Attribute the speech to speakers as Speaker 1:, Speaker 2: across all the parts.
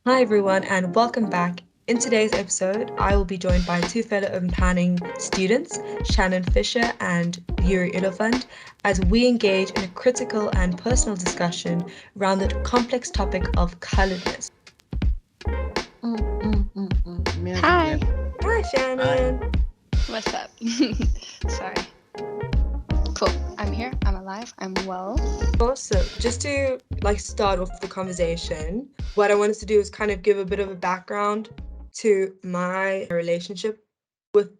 Speaker 1: Hi everyone and welcome back. In today's episode, I will be joined by two fellow urban planning students, Shannon Fisher and Yuri Olifant, as we engage in a critical and personal discussion around the complex topic of colouredness.
Speaker 2: Hi.
Speaker 1: Hi Shannon.
Speaker 2: What's up? Sorry. Cool. I'm here. I'm alive. I'm well.
Speaker 1: Awesome. Just to start off the conversation, what I wanted to do is kind of give a bit of a background to my relationship with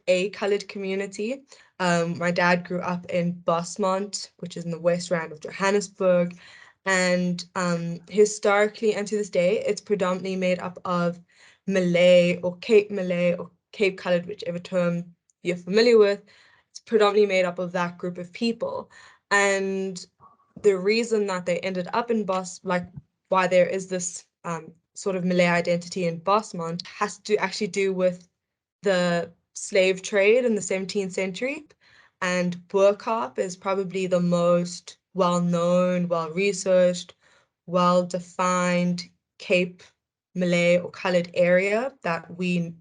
Speaker 1: a coloured community. My dad grew up in Bosmont, which is in the West Rand of Johannesburg, and historically and to this day, it's predominantly made up of Malay or Cape coloured, whichever term you're familiar with. It's predominantly made up of that group of people. And the reason that they ended up in why there is this sort of Malay identity in Bosmont has to actually do with the slave trade in the 17th century. And Burkhardt is probably the most well-known, well-researched, well-defined Cape Malay or coloured area that we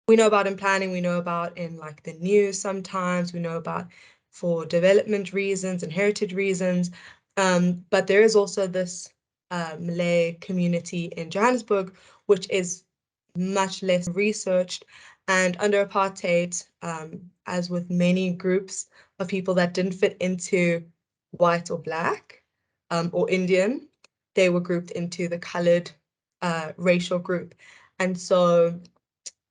Speaker 1: know about in planning, we know about in the news sometimes, we know about for development reasons and heritage reasons. But there is also this Malay community in Johannesburg, which is much less researched. And under apartheid, as with many groups of people that didn't fit into white or black or Indian, they were grouped into the coloured racial group. And so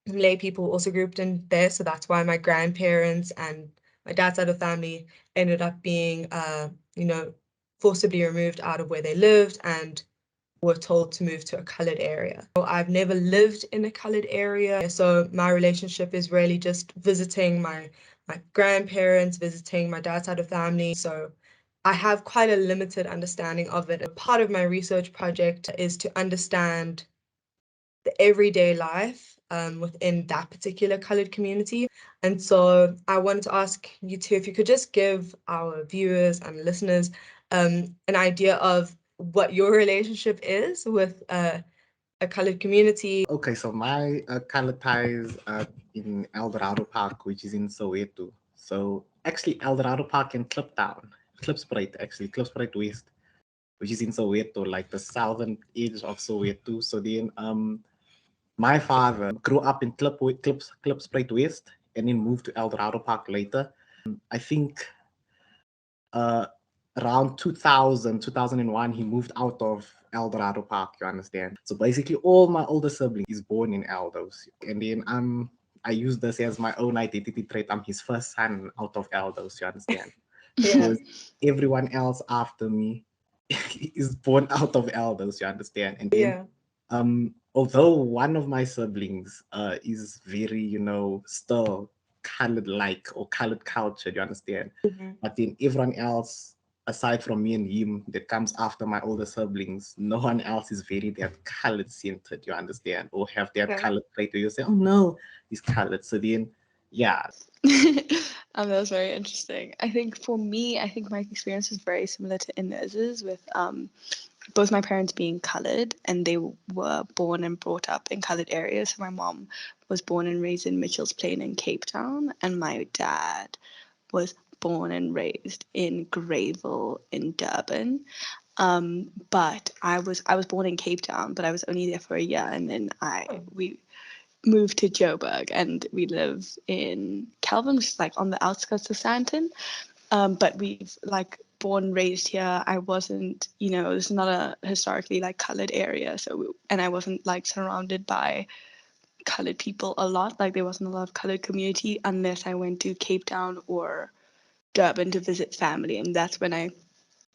Speaker 1: Malay people also grouped in there. So that's why my grandparents and my dad's side of the family ended up being, forcibly removed out of where they lived and were told to move to a coloured area. So I've never lived in a coloured area. So my relationship is really just visiting my grandparents, visiting my dad's side of the family. So I have quite a limited understanding of it. And part of my research project is to understand the everyday life within that particular coloured community. And so I wanted to ask you two if you could just give our viewers and listeners an idea of what your relationship is with a coloured community.
Speaker 3: Okay, so my color ties are in Eldorado Park, which is in Soweto. So actually, Eldorado Park and Kliptown, Klipspruit actually, Klipspruit West, which is in Soweto, like the southern edge of Soweto. So then, my father grew up in Klipspruit West, and then moved to Eldorado Park later. I think uh, around 2001, he moved out of Eldorado Park, you understand? So basically all my older sibling is born in Eldos. And then I use this as my own identity trait. I'm his first son out of Eldos, you understand?
Speaker 1: Yeah.
Speaker 3: Because everyone else after me is born out of Eldos, you understand? And then
Speaker 1: Yeah.
Speaker 3: although one of my siblings is very, still colored like or colored culture, you understand?
Speaker 1: Mhm.
Speaker 3: But then everyone else, aside from me and him, that comes after my older siblings, no one else is very that colored centered, you understand? Or have that
Speaker 1: Okay.
Speaker 3: colored plate where you say, oh no, he's colored. So then, yeah.
Speaker 2: That was very interesting. I think for me, I think my experience is very similar to Inéz's with both my parents being coloured and they were born and brought up in coloured areas. So my mom was born and raised in Mitchell's Plain in Cape Town, and my dad was born and raised in Greyville in Durban. But I was born in Cape Town, but I was only there for a year, and then
Speaker 1: Oh.
Speaker 2: we moved to Joburg, and we live in Kelvin, which is like on the outskirts of Sandton. But we've like born raised here. I wasn't, it's not a historically like colored area, and I wasn't like surrounded by colored people a lot. Like there wasn't a lot of colored community unless I went to Cape Town or Durban to visit family, and that's when I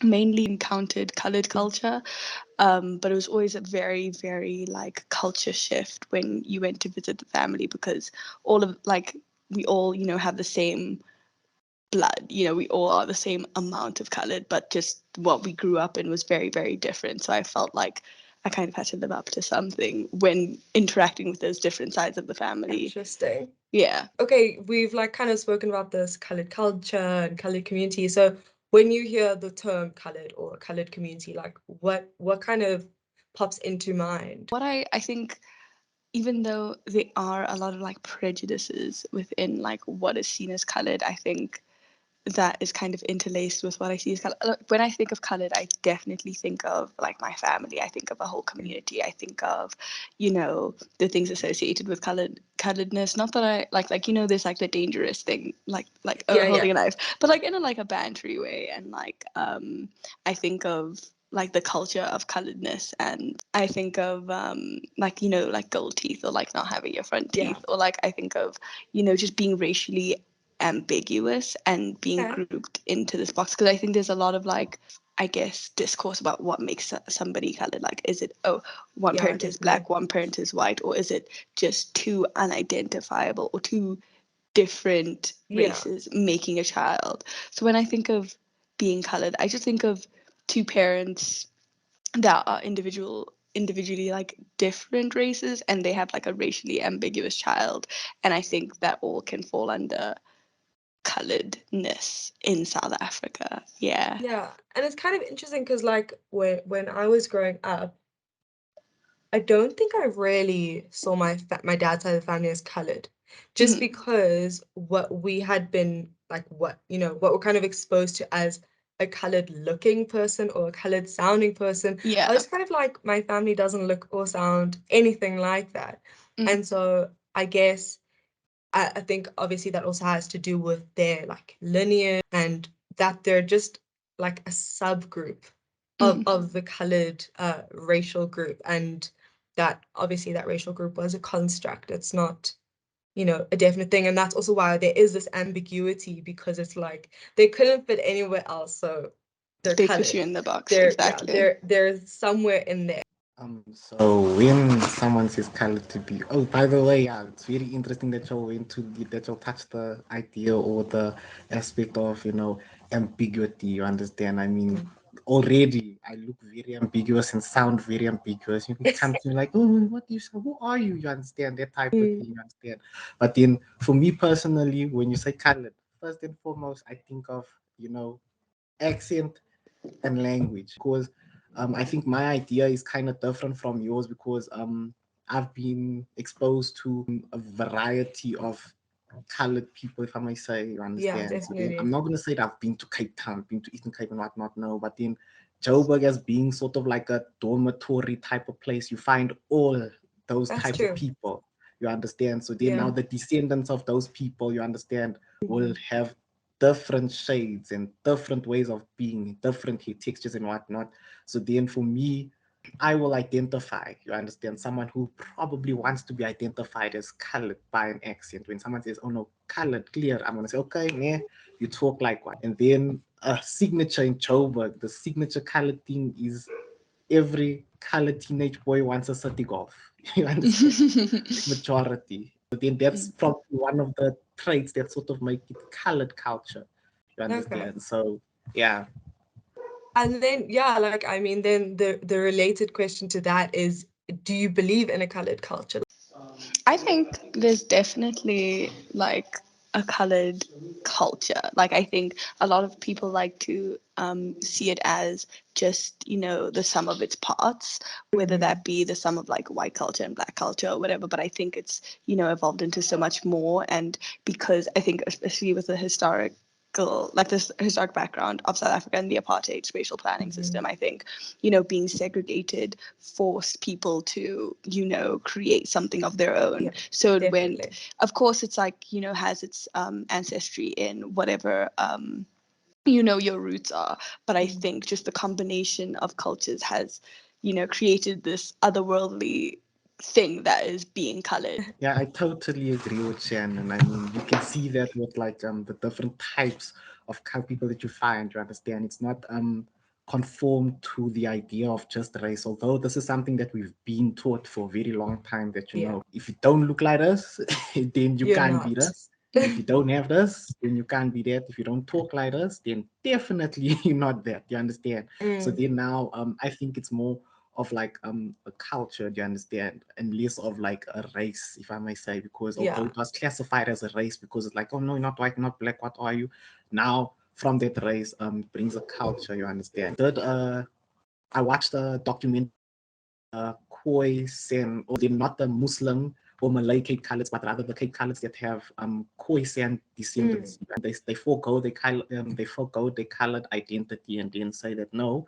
Speaker 2: mainly encountered colored culture. But it was always a very, very like culture shift when you went to visit the family, because all of like we all, have the same blood, we all are the same amount of colored, but just what we grew up in was very, very different. So I felt like I kind of had to live up to something when interacting with those different sides of the family.
Speaker 1: Interesting.
Speaker 2: Yeah.
Speaker 1: Okay, we've kind of spoken about this coloured culture and coloured community. So when you hear the term coloured or coloured community, what kind of pops into mind.
Speaker 2: What I think, even though there are a lot of like prejudices within like what is seen as colored, I think that is kind of interlaced with what I see as color. When I think of colored, I definitely think of like my family. I think of a whole community. I think of, you know, the things associated with coloredness. Not that I like, you know, there's like the dangerous thing, like holding a knife, but like in a like a bantery way. And like I think of like the culture of coloredness, and I think of like, you know, like gold teeth, or like not having your front teeth, or like I think of, you know, just being racially ambiguous and being grouped into this box, because I think there's a lot of like, I guess, discourse about what makes somebody colored. Like, is it, oh, one parent is black, one parent is white, or is it just two unidentifiable or two different races making a child? So when I think of being colored, I just think of two parents that are individually like different races, and they have like a racially ambiguous child, and I think that all can fall under coloredness in South Africa. Yeah.
Speaker 1: Yeah, and it's kind of interesting because like when I was growing up, I don't think I really saw my dad's side of the family as colored, just because what we had been like, what we're kind of exposed to as a colored looking person or a colored sounding person.
Speaker 2: Yeah.
Speaker 1: I was kind of like, my family doesn't look or sound anything like that, and so I guess I think obviously that also has to do with their like lineage, and that they're just like a subgroup of the colored racial group, and that obviously that racial group was a construct. It's not, a definite thing, and that's also why there is this ambiguity, because it's like they couldn't fit anywhere else, so
Speaker 2: they put you in the box.
Speaker 1: They're,
Speaker 2: exactly.
Speaker 1: Yeah, they're somewhere in there.
Speaker 3: So when someone says colored to be, oh, by the way, yeah, it's very interesting that that you'll touch the idea or the aspect of, ambiguity. You understand? I mean, already I look very ambiguous and sound very ambiguous. You can come to me like, oh, what do you say? Who are you? You understand that type of thing? You understand? But then for me personally, when you say colored, first and foremost, I think of, accent and language, because I think my idea is kind of different from yours, because I've been exposed to a variety of colored people, if I may say, you understand?
Speaker 1: Yeah,
Speaker 3: So then
Speaker 1: definitely.
Speaker 3: I'm not going to say that I've been to Cape Town, been to Eastern Cape and whatnot, no, but then Joburg as being sort of like a dormitory type of place, you find all those types of people, you understand? So then now the descendants of those people, you understand, will have different shades and different ways of being, different hair textures and whatnot. So then for me, I will identify, you understand, someone who probably wants to be identified as colored by an accent. When someone says, oh no, colored, clear, I'm going to say, okay, yeah, you talk like one. And then a signature in Joburg, the signature colored thing is every colored teenage boy wants a city golf. You understand? Majority. So then that's probably one of the traits that sort of make it colored culture. You understand? So yeah.
Speaker 1: And then like I mean, then the related question to that is, do you believe in a colored culture?
Speaker 2: I think there's definitely like a colored culture. Like, I think a lot of people like to see it as just, the sum of its parts, whether that be the sum of like white culture and black culture or whatever. But I think it's, evolved into so much more. And because I think, especially with the this historic background of South Africa and the apartheid spatial planning system, I think, being segregated forced people to, create something of their own.
Speaker 1: Yeah,
Speaker 2: so it
Speaker 1: definitely.
Speaker 2: went, of course, it's like, has its ancestry in whatever, your roots are. But I think just the combination of cultures has, created this otherworldly thing that is being colored.
Speaker 3: Yeah, I totally agree with Shannon. I mean, you can see that with like the different types of people that you find. You understand? It's not conformed to the idea of just race. Although this is something that we've been taught for a very long time. That if you don't look like us, then you can't be this. If you don't have this, then you can't be that. If you don't talk like us, then definitely you're not that. You understand? So then now, I think it's more of like a culture, do you understand, and less of like a race, if I may say, because although it was classified as a race, because it's like, oh no, you're not white, not black, what are you? Now from that race brings a culture, you understand. I watched a documentary Khoi, San, or they're not the Muslim or Malay Cape Coloureds, but rather the Cape Coloureds that have Khoi San descendants. And they forego their coloured identity and then say that no,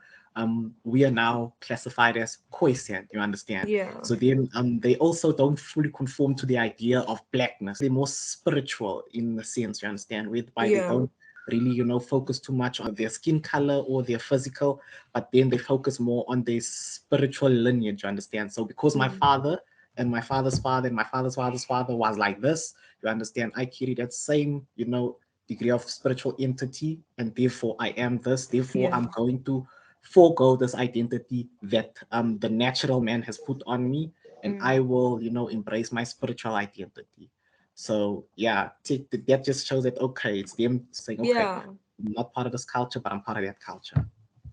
Speaker 3: we are now classified as Khoi San, you understand?
Speaker 1: Yeah.
Speaker 3: So then they also don't fully conform to the idea of blackness. They're more spiritual in the sense, you understand, whereby they don't really, focus too much on their skin color or their physical, but then they focus more on their spiritual lineage, you understand? So because my father and my father's father and my father's father's father was like this, you understand, I carry that same, degree of spiritual entity, and therefore I am this, therefore I'm going to forego this identity that the natural man has put on me, and I will, embrace my spiritual identity. So yeah, that just shows that, okay, it's them saying, okay, I'm not part of this culture, but I'm part of that culture.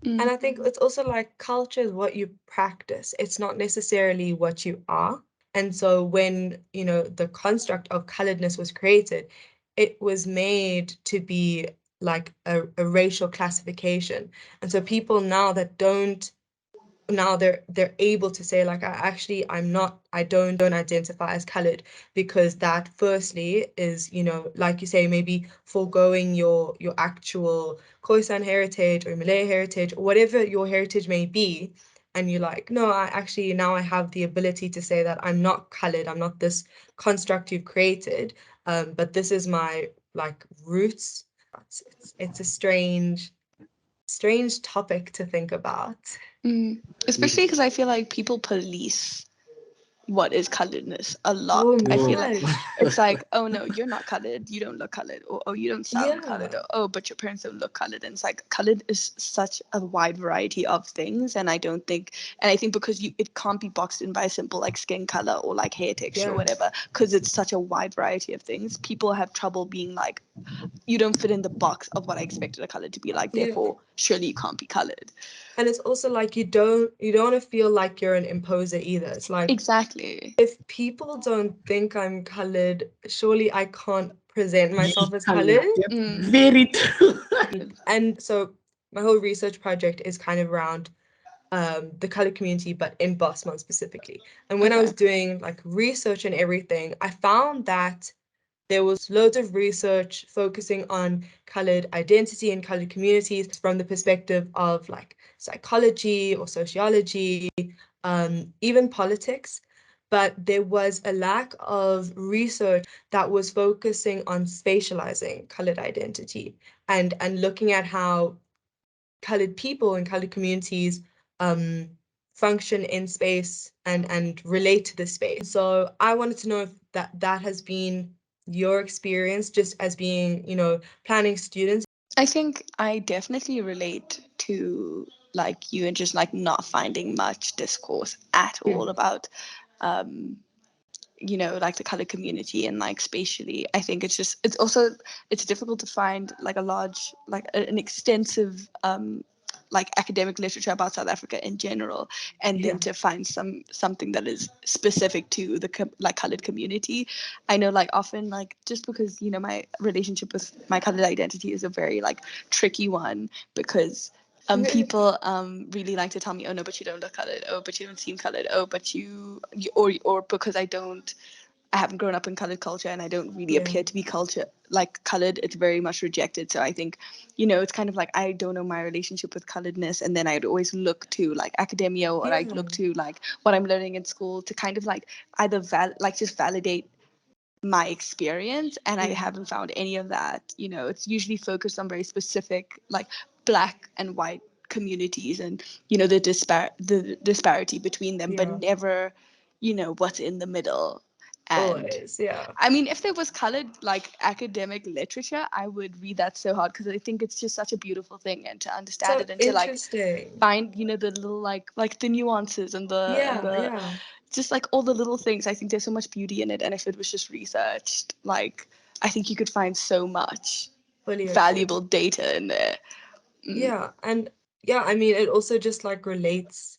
Speaker 1: And I think it's also like culture is what you practice. It's not necessarily what you are. And so when, the construct of coloredness was created, it was made to be like a racial classification. And so people now that don't, now they're able to say like, I don't identify as colored, because that firstly is, like you say, maybe foregoing your actual Khoisan heritage or Malay heritage or whatever your heritage may be. And you're like, no, now I have the ability to say that I'm not colored, I'm not this construct you've created, but this is my like roots. It's a strange topic to think about.
Speaker 2: Especially because I feel like people police what is coloredness a lot.
Speaker 1: Oh,
Speaker 2: I feel like
Speaker 1: gosh.
Speaker 2: it's like, oh no, you're not colored, you don't look colored, or oh, you don't sound colored,
Speaker 1: Yeah.
Speaker 2: or oh, but your parents don't look colored. And it's like colored is such a wide variety of things, and I think because it can't be boxed in by a simple like skin color or like hair texture or whatever, because it's such a wide variety of things. People have trouble being like, you don't fit in the box of what I expected a color to be like, therefore surely you can't be colored.
Speaker 1: And it's also like you don't want to feel like you're an imposer either. It's like,
Speaker 2: exactly,
Speaker 1: if people don't think I'm colored, surely I can't present myself as colored.
Speaker 3: Very true.
Speaker 1: And so my whole research project is kind of around the colored community, but in Bosman specifically. And when I was doing like research and everything, I found that there was loads of research focusing on colored identity and colored communities from the perspective of like psychology or sociology, even politics. But there was a lack of research that was focusing on spatializing colored identity and looking at how colored people and colored communities function in space and relate to the space. So I wanted to know if that has been your experience just as being, planning students.
Speaker 2: I think I definitely relate to like you and just like not finding much discourse at all about like the color community and like spatially. I think it's difficult to find like a large, like an extensive like academic literature about South Africa in general, and then to find something that is specific to the like colored community. I know like often like just because my relationship with my colored identity is a very like tricky one, because people really like to tell me, oh no, but you don't look colored, oh but you don't seem colored, oh but you or because I haven't grown up in colored culture and I don't really appear to be colored, it's very much rejected. So I think, it's kind of like I don't know my relationship with coloredness, and then I'd always look to like academia or I'd look to like what I'm learning in school to kind of like either just validate my experience, and I haven't found any of that. It's usually focused on very specific like Black and white communities and the disparity between them, but never what's in the middle. And
Speaker 1: Always,
Speaker 2: I mean, if there was colored like academic literature, I would read that so hard, because I think it's just such a beautiful thing, and to understand it and to like find the little like the nuances and the just like all the little things. I think there's so much beauty in it, and if it was just researched, like I think you could find so much valuable data in there.
Speaker 1: And I mean, it also just like relates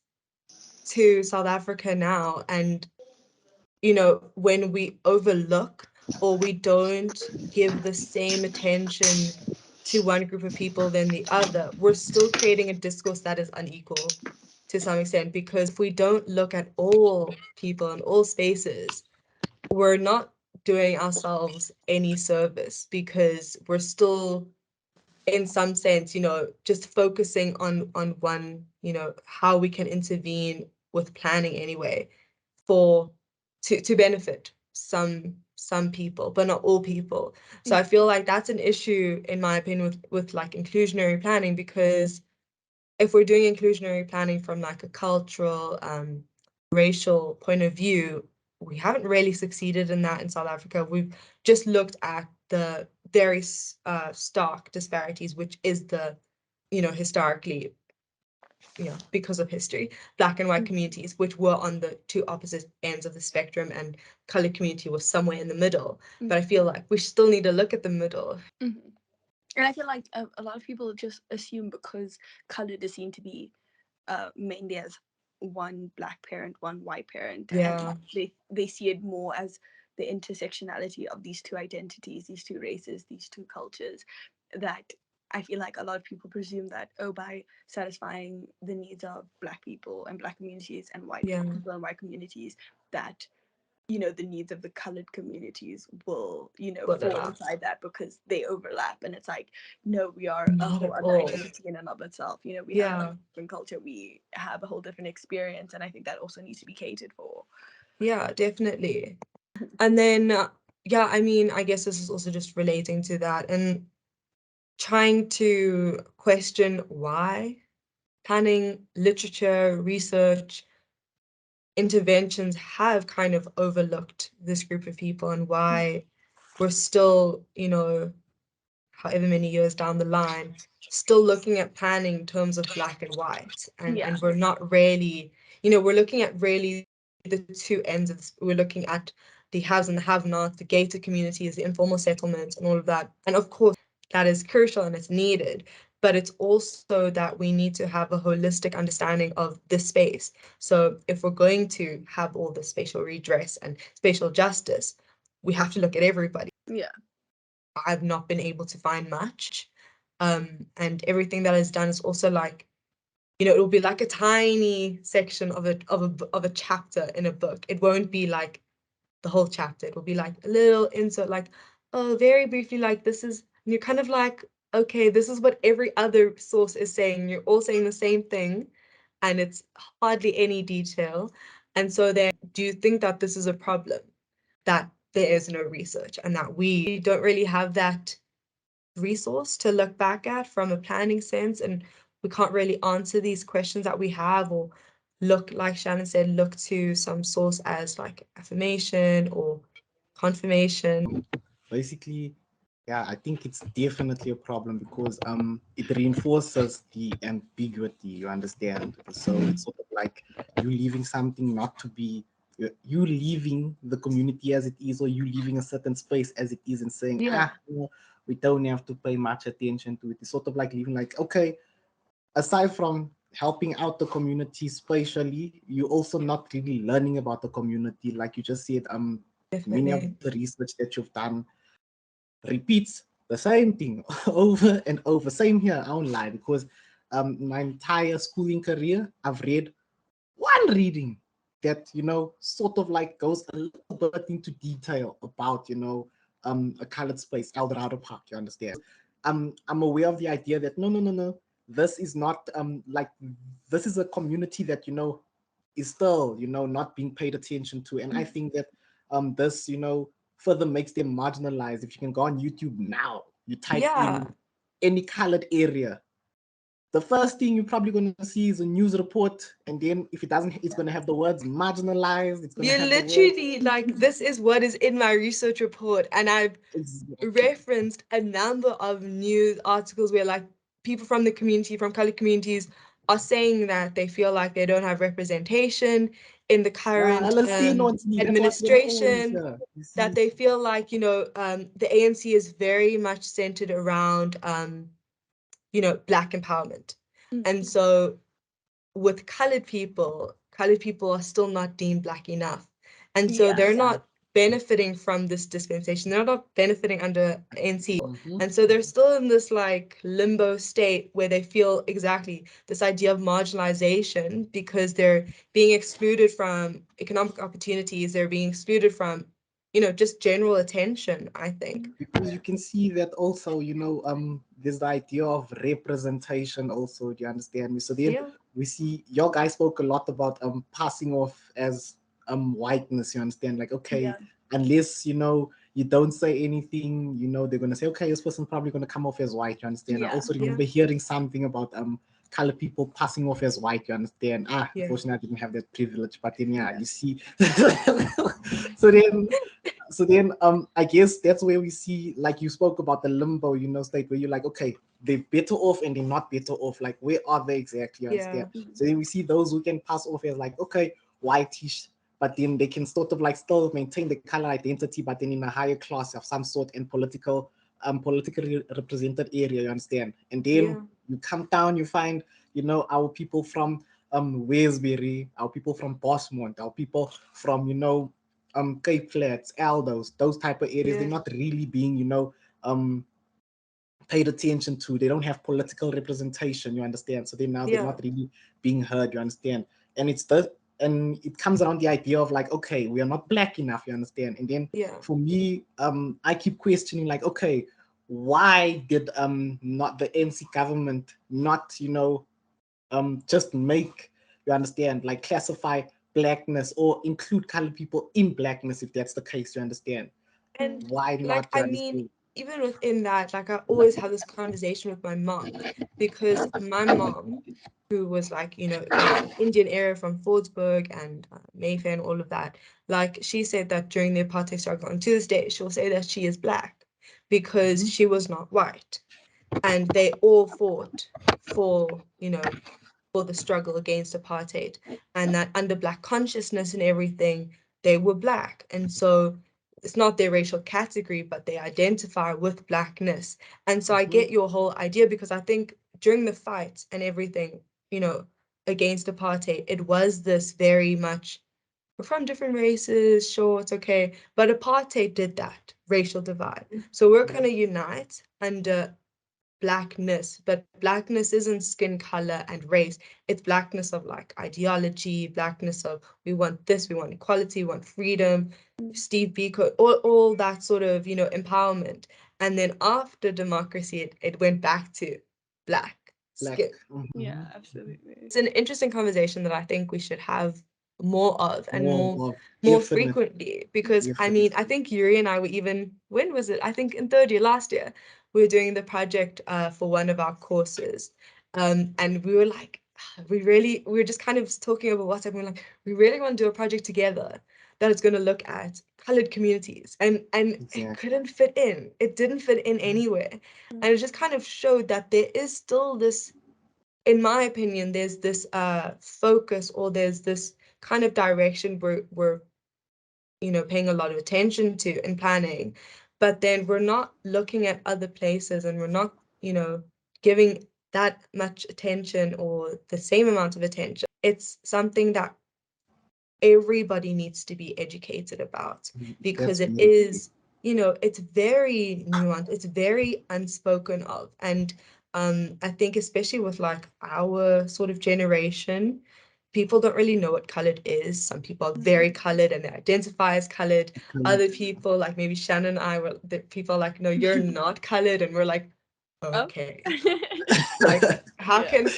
Speaker 1: to South Africa now, and when we overlook or we don't give the same attention to one group of people than the other, we're still creating a discourse that is unequal. to some extent, because if we don't look at all people in all spaces, we're not doing ourselves any service, because we're still, in some sense, just focusing on one, how we can intervene with planning anyway, to benefit some people, but not all people. So I feel like that's an issue, in my opinion, with like inclusionary planning, because if we're doing inclusionary planning from like a cultural, racial point of view, we haven't really succeeded in that in South Africa. We've just looked at the very stark disparities, which is the, historically, because of history, Black and white communities, which were on the two opposite ends of the spectrum, and colored community was somewhere in the middle. But I feel like we still need to look at the middle.
Speaker 2: And I feel like a lot of people just assume because colored is seen to be mainly as one Black parent, one white parent, and they see it more as the intersectionality of these two identities, these two races, these two cultures, that I feel like a lot of people presume that, by satisfying the needs of Black people and Black communities and white people and white communities, that the needs of the colored communities will fall inside that, because they overlap. And it's like, no, we are a whole other identity in and of itself. We have a different culture, we have a whole different experience, and I think that also needs to be catered for.
Speaker 1: Yeah, definitely. And then I mean, I guess this is also just relating to that and trying to question why planning, literature, research, interventions have kind of overlooked this group of people, and why we're still, however many years down the line, still looking at planning in terms of Black and white. And we're not really, we're looking at really the two ends of this. We're looking at the haves and the have-nots, the gated communities, the informal settlements, and all of that. And of course, that is crucial and it's needed. But it's also that we need to have a holistic understanding of this space. So if we're going to have all the spatial redress and spatial justice, we have to look at everybody.
Speaker 2: Yeah.
Speaker 1: I've not been able to find much. And everything that is done is also like, it'll be like a tiny section of a chapter in a book. It won't be like the whole chapter. It will be like a little insert, like, oh, very briefly, like this is, and you're kind of like, okay, this is what every other source is saying. You're all saying the same thing, and it's hardly any detail. And so then, do you think that this is a problem, that there is no research and that we don't really have that resource to look back at from a planning sense, and we can't really answer these questions that we have, or look, like Shannon said, look to some source as like affirmation or confirmation?
Speaker 3: Basically, yeah, I think it's definitely a problem because it reinforces the ambiguity, you understand. So it's sort of like you leaving something not to be, you leaving the community as it is, or you leaving a certain space as it is, and saying, we don't have to pay much attention to it. It's sort of like leaving, like, okay, aside from helping out the community spatially, you're also not really learning about the community. Like you just said, many of the research that you've done repeats the same thing over and over. Same here, I won't lie, because my entire schooling career, I've read one reading that, sort of like goes a little bit into detail about, a colored space, Eldorado Park, you understand? I'm aware of the idea that no, this is not like, this is a community that, is still, not being paid attention to. And I think that this, further makes them marginalized. If you can go on YouTube now, you type in any colored area, the first thing you're probably going to see is a news report, and then if it doesn't, it's going to have the words marginalized. It's going to have
Speaker 1: literally like, this is what is in my research report, and I've referenced a number of news articles where like people from the community, from colored communities, are saying that they feel like they don't have representation in the current administration, that they feel like, the ANC is very much centered around, Black empowerment. And so with colored people are still not deemed Black enough. And so they're not benefiting from this dispensation. They're not benefiting under NC.
Speaker 3: Mhm.
Speaker 1: And so they're still in this like limbo state where they feel exactly this idea of marginalization because they're being excluded from economic opportunities. They're being excluded from, you know, just general attention, I think.
Speaker 3: Because you can see that also, you know, there's the idea of representation also. Do you understand me? So then
Speaker 1: Yeah.
Speaker 3: we see your guy spoke a lot about passing off as whiteness. You understand? Like, okay,
Speaker 2: Yeah.
Speaker 3: unless you know you don't say anything, you know, they're gonna say, okay, this person's probably gonna come off as white. You understand? I
Speaker 2: Yeah.
Speaker 3: also remember hearing something about colored people passing off as white. You understand?
Speaker 1: Yeah.
Speaker 3: Unfortunately, I didn't have that privilege, but then you see. So then I guess that's where we see, like you spoke about the limbo, you know, state where you're like, okay, they're better off and they're not better off. Like, where are they exactly? You understand? So then we see those who can pass off as like, okay, whitish, but then they can sort of like still maintain the color identity, but then in a higher class of some sort and politically represented area, you understand? And then you come down, you find, you know, our people from Wesbury, our people from Bosmont, our people from, you know, Cape Flats, Aldos, those type of areas, they're not really being, you know, paid attention to. They don't have political representation, you understand? So they're not really being heard, you understand? And and it comes around the idea of like, okay, we are not black enough, you understand? And then for me, I keep questioning like, okay, why did not the NC government not, you know, just make, you understand, like classify blackness or include colored people in blackness if that's the case, you understand?
Speaker 1: And
Speaker 3: why
Speaker 1: like,
Speaker 3: not, you
Speaker 1: I mean,
Speaker 3: understand?
Speaker 1: even within that, like I always have this conversation with my mom because my mom, who was like, you know, in Indian area from Fordsburg and Mayfair and all of that, like she said that during the apartheid struggle, and to this day, she'll say that she is black because she was not white. And they all fought for, you know, for the struggle against apartheid, and that under black consciousness and everything, they were black. And so it's not their racial category, but they identify with blackness. And so I get your whole idea because I think during the fight and everything, you know, against apartheid, it was this very much, we're from different races, sure, it's okay. But apartheid did that racial divide. So we're going to unite under blackness, but blackness isn't skin color and race. It's blackness of like ideology, blackness of we want this, we want equality, we want freedom, Steve Biko, all that sort of, you know, empowerment. And then after democracy, it went back to black skin.
Speaker 2: Yeah, absolutely.
Speaker 1: It's an interesting conversation that I think we should have more of and more
Speaker 3: Definitely.
Speaker 1: frequently, because I mean, I think Yuri and I were even, when was it? I think in third year last year, we were doing the project for one of our courses. And we were like, we were just kind of talking over WhatsApp. We were like, we really want to do a project together that is going to look at colored communities. And it couldn't fit in. It didn't fit in anywhere. And it just kind of showed that there is still this, in my opinion, there's this focus, or there's this kind of direction we're you know, paying a lot of attention to in planning, but then we're not looking at other places, and we're not, you know, giving that much attention or the same amount of attention. It's something that everybody needs to be educated about, because it is, you know, it's very nuanced, it's very unspoken of. And I think especially with like our sort of generation, people don't really know what colored is. Some people are very colored and they identify as colored. Other people, like maybe Shannon and I, were the people are like, no, you're not colored, and we're like, okay. Like, how can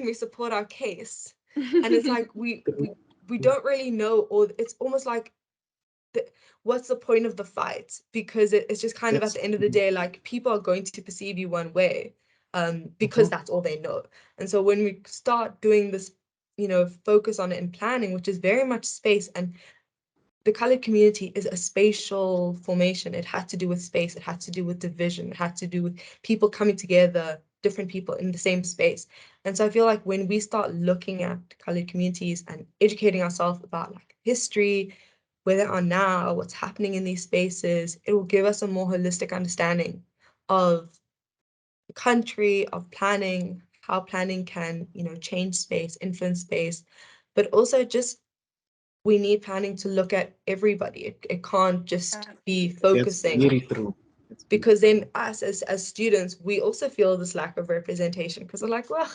Speaker 1: we support our case? And it's like we don't really know, or it's almost like what's the point of the fight? Because it's just kind of at the end of the day, like, people are going to perceive you one way, because that's all they know. And so when we start doing this, you know, focus on it in planning, which is very much space, and the colored community is a spatial formation. It had to do with space, it had to do with division, it had to do with people coming together, different people in the same space. And so I feel like when we start looking at colored communities and educating ourselves about like history, where they are now, what's happening in these spaces, it will give us a more holistic understanding of the country, of planning, how planning can, you know, change space, influence space, but also just we need planning to look at everybody. It can't just be
Speaker 3: That's
Speaker 1: focusing,
Speaker 3: very true.
Speaker 1: because then us as students, we also feel this lack of representation, because we're like, well,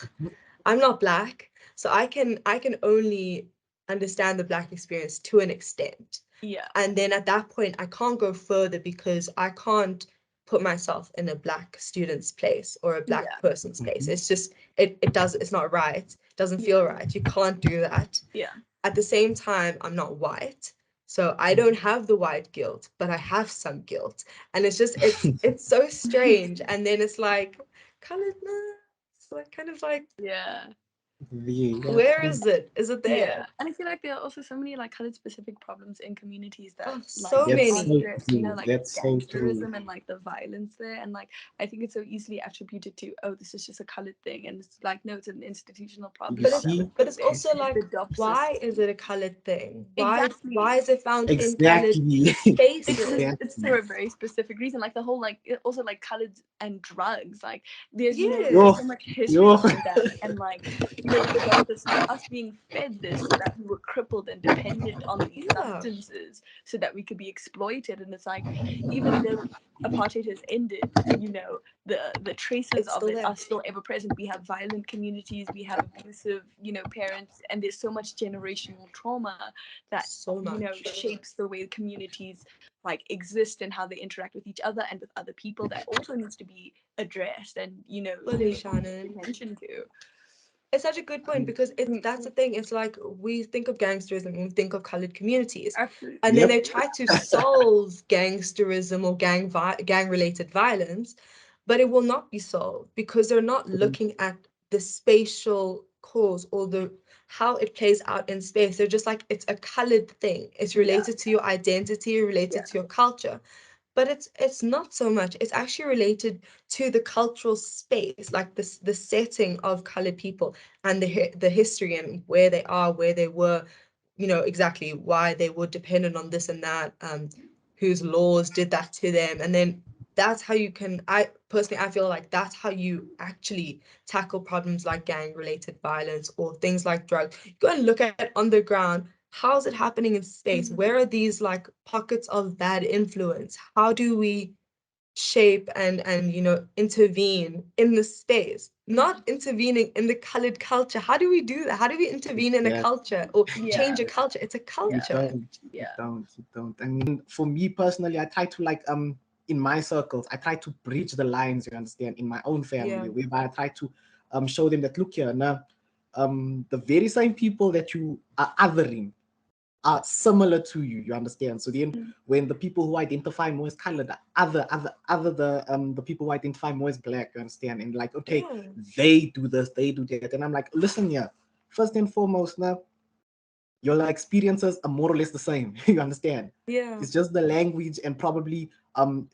Speaker 1: I'm not Black, so I can only understand the Black experience to an extent.
Speaker 2: Yeah.
Speaker 1: And then at that point, I can't go further, because I can't put myself in a Black student's place or a Black person's place. It's just, it's not right. It doesn't feel right. You can't do that.
Speaker 2: Yeah.
Speaker 1: At the same time, I'm not white, so I don't have the white guilt, but I have some guilt. And it's just, it's so strange. And then it's like, coloredness, like kind of like,
Speaker 2: Yeah.
Speaker 1: where is it? Is it there?
Speaker 2: Yeah, and I feel like there are also so many like colored specific problems in communities that
Speaker 1: so
Speaker 2: like
Speaker 1: many.
Speaker 2: are stressed, you know, like
Speaker 3: That's so true.
Speaker 2: gangsterism and like the violence there, and like I think it's so easily attributed to, oh, this is just a colored thing, and it's like, no, it's an institutional problem.
Speaker 1: But it's also like,
Speaker 2: the
Speaker 1: why is it a colored thing?
Speaker 2: Exactly.
Speaker 1: Why is it found in
Speaker 3: Exactly.
Speaker 1: colored spaces?
Speaker 3: Exactly.
Speaker 2: It's for a very specific reason, like the whole like also like colored and drugs, like there's you know
Speaker 1: Yes.
Speaker 2: there's so much history
Speaker 3: Yo.
Speaker 2: behind that, and like you know with all this us being fed this so that we were crippled and dependent on these substances so that we could be exploited, and it's like even though apartheid has ended, you know the traces of it are still ever present. We have violent communities, we have abusive you know parents, and there's so much generational trauma that you know shapes the way communities like exist and how they interact with each other and with other people, that also needs to be addressed and you know paid attention to.
Speaker 1: It's such a good point, because that's the thing. It's like we think of gangsterism and we think of colored communities.
Speaker 2: Absolutely.
Speaker 1: And then they try to solve gangsterism or gang-related violence, but it will not be solved, because they're not looking at the spatial cause or the how it plays out in space. They're just like, it's a colored thing. It's related to your identity, related to your culture. But it's not so much. It's actually related to the cultural space, like the setting of colored people and the history and where they are, where they were, you know, exactly why they were dependent on this and that, whose laws did that to them. And then that's how you can, I feel like that's how you actually tackle problems like gang-related violence or things like drugs. You go and look at on the ground. How's it happening in space? Where are these like pockets of bad influence? How do we shape and you know intervene in the space, not intervening in the colored culture? How do we do that? How do we intervene in a culture or change a culture? It's a culture.
Speaker 3: You don't. I mean, for me personally, I try to like in my circles, I try to bridge the lines, you understand, in my own family, whereby I try to show them that, look here, now the very same people that you are othering are similar to you, you understand? So then when the people who identify more as colored other the people who identify more as Black, you understand? And like, okay, they do this, they do that. And I'm like, listen here, first and foremost, now your experiences are more or less the same. You understand? It's just the language and probably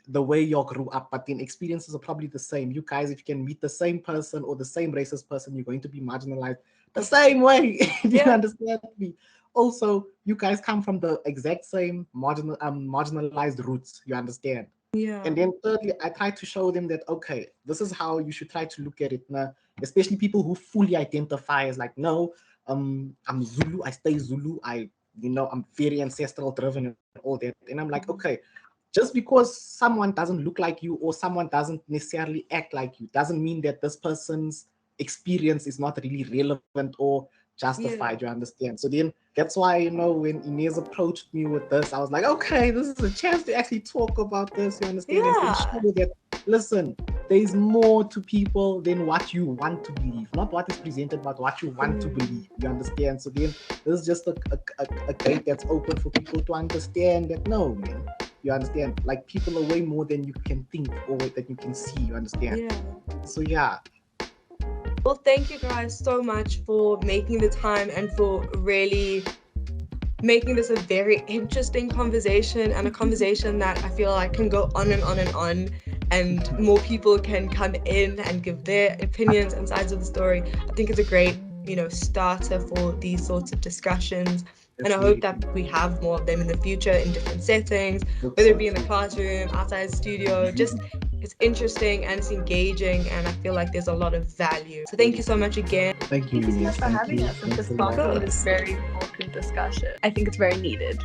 Speaker 3: the way you grew up, but then experiences are probably the same. You guys, if you can meet the same person or the same racist person, you're going to be marginalized the same way. You understand me? Also, you guys come from the exact same marginalized roots, you understand? And then thirdly, I try to show them that, okay, this is how you should try to look at it now, especially people who fully identify as like, no, I'm Zulu, I stay Zulu, I'm very ancestral driven and all that. And I'm like, okay, just because someone doesn't look like you or someone doesn't necessarily act like you doesn't mean that this person's experience is not really relevant or justified, you understand? So then that's why, you know, when Inéz approached me with this, I was like, okay, this is a chance to actually talk about this, you understand? And show that, listen, there's more to people than what you want to believe, not what is presented, but what you want to believe, you understand? So then this is just a gate that's open for people to understand that, no, man, you understand? Like, people are way more than you can think or that you can see, you understand? So yeah.
Speaker 1: Well, thank you guys so much for making the time and for really making this a very interesting conversation, and a conversation that I feel like can go on and on and on, and more people can come in and give their opinions and sides of the story. I think it's a great, you know, starter for these sorts of discussions. And I hope that we have more of them in the future in different settings, whether it be in the classroom, outside the studio, just It's interesting and it's engaging, and I feel like there's a lot of value. So thank you so much again.
Speaker 3: Thank you,
Speaker 2: Thank you so
Speaker 3: Inéz.
Speaker 2: much for
Speaker 3: Thank
Speaker 2: having
Speaker 3: you.
Speaker 2: us and for
Speaker 3: Thanks a lot.
Speaker 2: sparking this very important discussion. I think it's very needed.